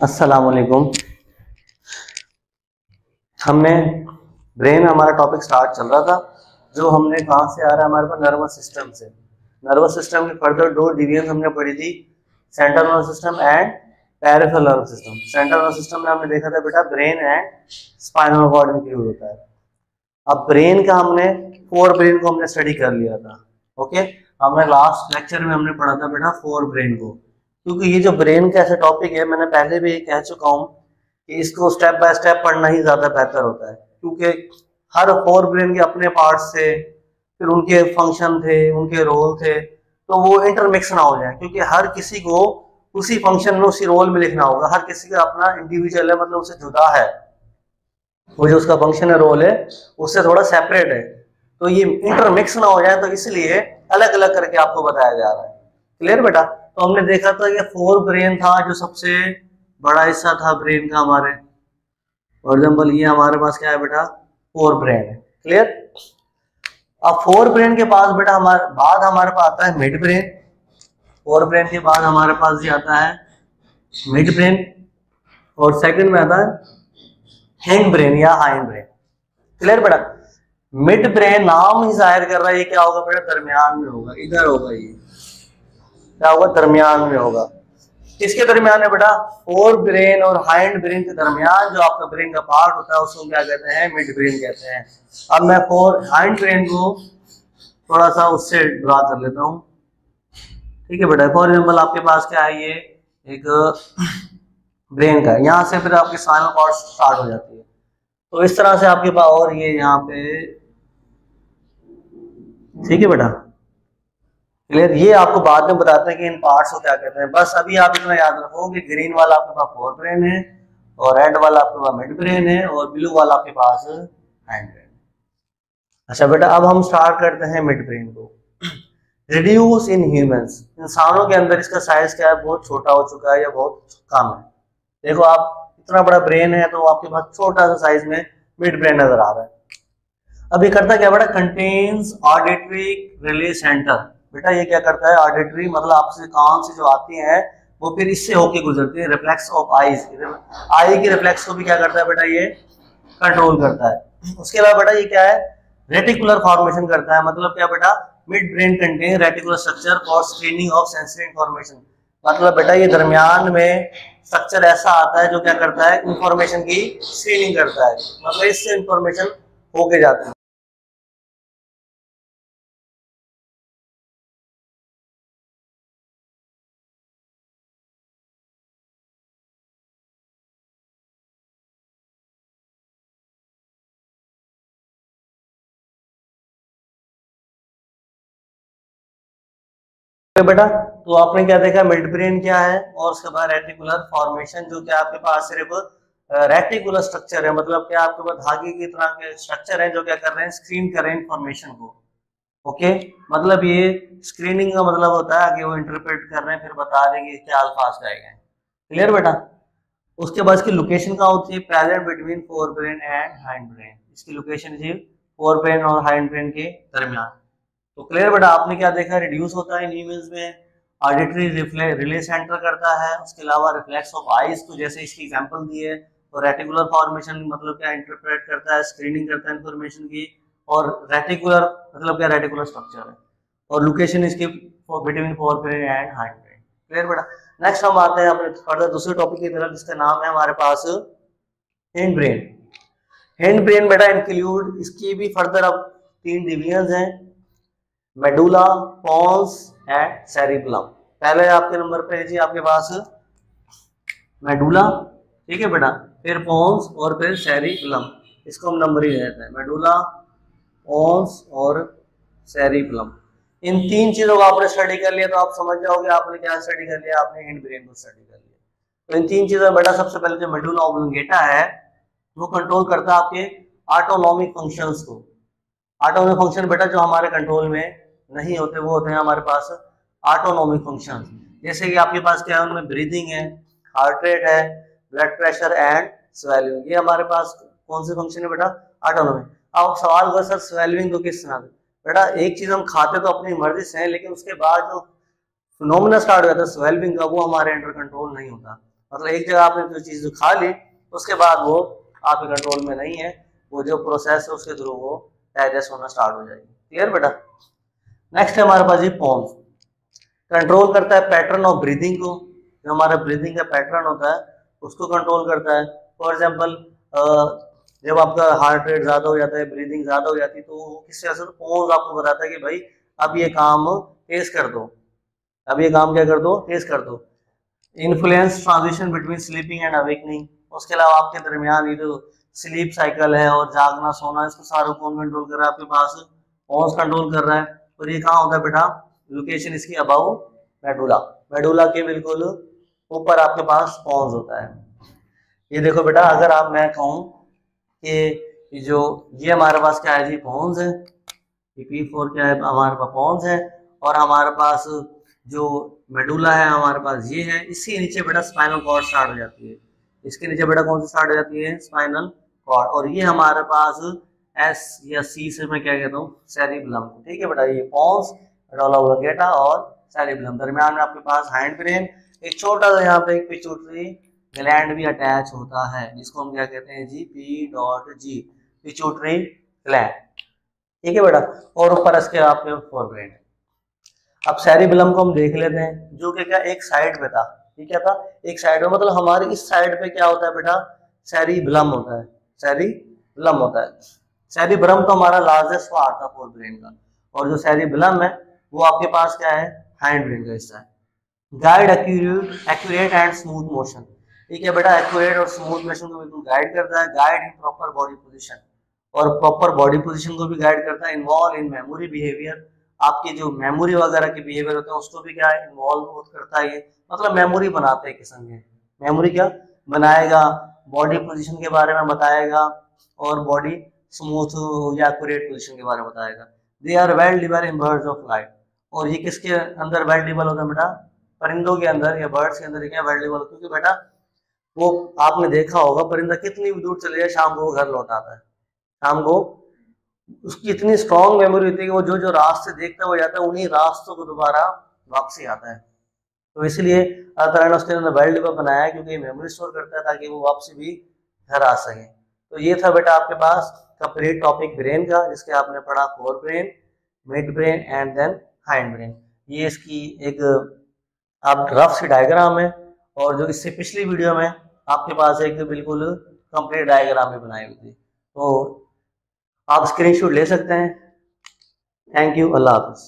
अस्सलाम वालेकुम। हमने ब्रेन हमारा टॉपिक स्टार्ट चल रहा था, जो हमने कहाँ से आ रहा है हमारे पास नर्वस सिस्टम से। नर्वस सिस्टम की फर्दर दो डिवीजन हमने पढ़ी थी, central nervous system and peripheral nervous system. Central nervous system में हमने देखा था बेटा brain and spinal cord include होता है। अब ब्रेन का हमने फोर ब्रेन को हमने स्टडी कर लिया था। ओके, हमने लास्ट लेक्चर में हमने पढ़ा था बेटा फोर ब्रेन को, क्योंकि ये जो ब्रेन का ऐसा टॉपिक है मैंने पहले भी कह चुका हूँ कि इसको स्टेप बाय स्टेप पढ़ना ही ज्यादा बेहतर होता है, क्योंकि हर फोर ब्रेन के अपने पार्ट्स थे, फिर उनके फंक्शन थे, उनके रोल थे, तो वो इंटरमिक्स ना हो जाए, क्योंकि हर किसी को उसी फंक्शन में उसी रोल में लिखना होगा। हर किसी का अपना इंडिविजुअल है, मतलब उससे जुदा है, वो जो उसका फंक्शन है, रोल है, उससे थोड़ा सेपरेट है। तो ये इंटरमिक्स ना हो जाए, तो इसलिए अलग अलग करके आपको बताया जा रहा है। क्लियर बेटा? तो हमने देखा था कि फोर ब्रेन था, जो सबसे बड़ा हिस्सा था ब्रेन का हमारे। फॉर एग्जाम्पल ये हमारे पास क्या है बेटा, फोर ब्रेन है। क्लियर? अब फोर ब्रेन के पास बेटा हमारे पास आता है मिड ब्रेन। फोर ब्रेन के बाद हमारे पास ये आता है मिड ब्रेन, और सेकंड में आता है हिंड ब्रेन या हाइंड ब्रेन। क्लियर बेटा? मिड ब्रेन नाम ही जाहिर कर रहा है ये क्या होगा बेटा, दरमियान में होगा, इधर होगा। ये क्या होगा, दरमियान में होगा। किसके दरमियान है बेटा, फोर ब्रेन और हाइंड ब्रेन के दरमियान जो आपका ब्रेन का पार्ट होता है उसको क्या कहते हैं, मिड ब्रेन कहते हैं। अब मैं फोर हाइंड ब्रेन को थोड़ा सा उससे ड्रा कर लेता हूँ। ठीक है बेटा, फॉर एग्जाम्पल आपके पास क्या है, ये एक ब्रेन का, यहाँ से फिर आपकी स्पाइनल कॉर्ड स्टार्ट हो जाती है। तो इस तरह से आपके पास, और ये यहाँ पे, ठीक है बेटा। क्लियर? ये आपको बाद में बताते हैं कि इन पार्ट्स को क्या कहते हैं। बस अभी आप इतना याद रखो कि ग्रीन वाला आपके पास फोर ब्रेन है, और रेड वाला आपके पास मिड ब्रेन है, और ब्लू वाला आपके पास हैंड ब्रेन। अच्छा बेटा, अब हम स्टार्ट करते हैं मिड ब्रेन को। रिड्यूस इन ह्यूमंस, इंसानों के अंदर इसका साइज क्या है, बहुत छोटा हो चुका है या बहुत कम है। देखो आप, इतना बड़ा ब्रेन है तो आपके पास छोटा सा साइज में मिड ब्रेन नजर आ रहा है। अब ये करता क्या बेटा, कंटेन्स ऑडिटरी रिले सेंटर। बेटा ये क्या करता है, ऑडिटरी मतलब आपसे कान से जो आती है वो फिर इससे होके गुजरती है, रिफ्लेक्स ऑफ आईज, आई की रिफ्लेक्स को भी क्या करता है बेटा, ये कंट्रोल करता है। उसके अलावा बेटा ये क्या है, रेटिकुलर फॉर्मेशन करता है। मतलब क्या बेटा, mid brain contain reticular structure for screening of sensory information. मतलब बेटा ये दरमियान में स्ट्रक्चर ऐसा आता है जो क्या करता है, इंफॉर्मेशन की स्क्रीनिंग करता है, मतलब इससे इंफॉर्मेशन होके जाती है। बेटा तो आपने क्या देखा, मिड ब्रेन क्या है, और उसके बाद रेटिकुलर फॉर्मेशन, जो कि आपके पास सिर्फ रेटिकुलर स्ट्रक्चर है। मतलब क्या आपके पास धागे की तरह के स्ट्रक्चर है जो क्या कर रहे हैं, स्क्रीन कर रहे हैं इंफॉर्मेशन को। ओके, मतलब ये स्क्रीनिंग का मतलब होता है कि वो इंटरप्रेट कर रहे हैं, फिर बता देंगे क्या अल्फाज कहे गए। क्लियर बेटा? उसके बाद इसकी लोकेशन कहाँ होती है, present between fore brain and hind brain. इसकी लोकेशन है फोर ब्रेन और हाइंड ब्रेन के दरमियान। तो क्लियर बेटा, आपने क्या देखा, रिड्यूस होता है न्यूमेंस में, ऑडिटरी रिले सेंटर करता है, उसके अलावा रिफ्लेक्स ऑफ आईज, तो जैसे इसकी एग्जांपल दी है। और रेटिकुलर फॉर्मेशन मतलब क्या, इंटरप्रेट करता है, स्क्रीनिंग करता है इंफॉर्मेशन की। और रेटिकुलर मतलब क्या, रेटिकुलर स्ट्रक्चर है। और लोकेशन इसकी between fore brain and hind brain. Clear बेटा? नेक्स्ट हम आते हैं अपने फर्दर दूसरे टॉपिक की तरफ, जिसका नाम है हमारे पास हिंड ब्रेन। हिंड ब्रेन बेटा इंक्लूड, इसकी भी फर्दर अब तीन डिविजन हैं, मेडुला, पोन्स एंड सेरिबेलम। पहले आपके नंबर पे है जी आपके पास मेडुला, ठीक है बेटा, फिर पोन्स और फिर सेरिबेलम। इसको हम नंबर ही देते हैं, मेडुला, पोन्स और सेरिबेलम। इन तीन चीजों को आपने स्टडी कर लिया तो आप समझ जाओगे आपने क्या स्टडी कर लिया, आपने हिंड ब्रेन को स्टडी कर लिया। तो इन तीन चीजों में बेटा सबसे पहले जो मेडुला ऑब्लिंगेटा है वो कंट्रोल करता है आपके ऑटोनॉमिक फंक्शंस को। ऑटोनॉमिक फंक्शन बेटा जो हमारे कंट्रोल में नहीं होते, वो होते हैं हमारे पास ऑटोनॉमिक फंक्शन। जैसे कि आपके पास क्या है, उनमें ब्रीदिंग है, हार्ट रेट है, ब्लड प्रेशर एंड स्वेलिंग। ये हमारे पास कौन से फंक्शन है बेटा, ऑटोनॉमिक। अब सवाल हुआ सर स्वेलिंग को किस तरह, बेटा एक चीज हम खाते तो अपनी मर्जी से हैं, लेकिन उसके बाद जो फिनोमेना स्टार्ट हो जाता है स्वेलिंग का, वो हमारे अंडर कंट्रोल नहीं होता। मतलब एक जगह आपने जो चीज खा ली उसके बाद वो आपके कंट्रोल में नहीं है, वो जो प्रोसेस है उसके थ्रू वो डाइजेस्ट होना स्टार्ट हो जाएगी। क्लियर बेटा। नेक्स्ट है हमारे पास ये पॉन्स, कंट्रोल करता है पैटर्न ऑफ ब्रीदिंग को, जो हमारा ब्रीदिंग का पैटर्न होता है उसको कंट्रोल करता है। फॉर एग्जाम्पल जब आपका हार्ट रेट ज्यादा हो जाता है, ब्रीदिंग ज्यादा हो जाती है, तो किस तरह से पॉन्स आपको बताता है कि भाई अब ये काम तेज कर दो, अब ये काम क्या कर दो, तेज कर दो। Influence transition between sleeping and awakening, उसके अलावा आपके दरमियान ये जो स्लीप साइकिल है और जागना सोना, इसको सारा कौन कंट्रोल कर रहा है, आपके पास पॉन्स कंट्रोल कर रहा है। और ये कहाँ होता है बेटा, लोकेशन इसकी अबाउ मेडुला, मेडुला के बिल्कुल ऊपर आपके पास पॉन्स होता है। ये देखो बेटा, अगर आप मैं कहूँ कि जो ये हमारे पास क्या है जी, पॉन्स है, P4 क्या है हमारे पास, पॉन्स है, और हमारे पास जो मेडुला है हमारे पास ये है, इसके नीचे बेटा स्पाइनल कॉर्ड स्टार्ट हो जाती है, इसके नीचे बेटा कौन सी स्टार्ट हो जाती है, स्पाइनल कॉर्ड, और ये हमारे पास एस या सी से मैं क्या कहता हूँ, सेरिबेलम। ठीक है बेटा, ये पॉन्स, मेडुला ऑब्लिंगेटा और सेरिबेलम, दरमियान में आपके पास हाइंड ब्रेन, एक छोटा सा यहाँ पे एक पिट्यूटरी ग्लैंड भी अटैच होता है, जिसको हम क्या कहते हैं जी, P.G, पिट्यूटरी ग्लैंड। ठीक है बेटा, और ऊपर इसके आपके फोरब्रेन। अब सेरिबेलम को हम देख लेते हैं, जो कि क्या एक साइड पे था, ठीक है था, एक साइड में, मतलब हमारे इस साइड पे क्या होता है बेटा, सेरिबेलम होता है, सेरिबेलम होता है। सेरिब्रम तो हमारा लार्जेस्ट पार्ट था फोरब्रेन का, और जो सेरिबेलम है वो आपके पास क्या है, हाइंड ब्रेन का हिस्सा है। Guide accurate and smooth motion, ठीक है बेटा, एक्यूरेट और स्मूथ मोशन को बिल्कुल गाइड करता है। Guide in proper body position, और प्रॉपर बॉडी पोजीशन को भी गाइड करता है। इन्वॉल्व इन मेमोरी बिहेवियर, आपकी जो मेमोरी वगैरह के बिहेवियर होते हैं उसको भी क्या इन्वॉल्व करता है। ये मतलब मेमोरी बनाते हैं किस्म के, मेमोरी क्या बनाएगा, बॉडी पोजीशन के बारे में बताएगा, और बॉडी स्मूथ या एक्यूरेट पोजीशन के बारे में बताएगा। They are well developed in birds of life, और ये किसके अंदर वेल डिवेल्ड होता है बेटा, परिंदों के अंदर या बर्ड्स के अंदर क्या वेल डिवेल्ड, क्योंकि बेटा वो आपने देखा होगा परिंदा कितनी भी दूर चले जाए शाम को घर लौट आता है, शाम को उसकी इतनी स्ट्रॉन्ग मेमोरी होती है कि वो जो जो रास्ते देखता हुआ जाता है उन्हीं रास्तों को दोबारा वापसी आता है। तो इसलिए अल्लाह ताला ने उसके अंदर वर्ल्ड मैप बनाया है, क्योंकि मेमोरी स्टोर करता है ताकि वो वापसी भी घर आ सके। तो ये था बेटा आपके पास कंप्लीट टॉपिक ब्रेन का, जिसके आपने पढ़ा fore brain, mid brain and then hind brain. ये इसकी एक आप रफ सी डायग्राम है, और जो इससे पिछली वीडियो में आपके पास एक बिल्कुल कंप्लीट डायग्राम भी बनाई हुई थी, तो आप स्क्रीनशॉट ले सकते हैं। थैंक यू, अल्लाह हाफिज़।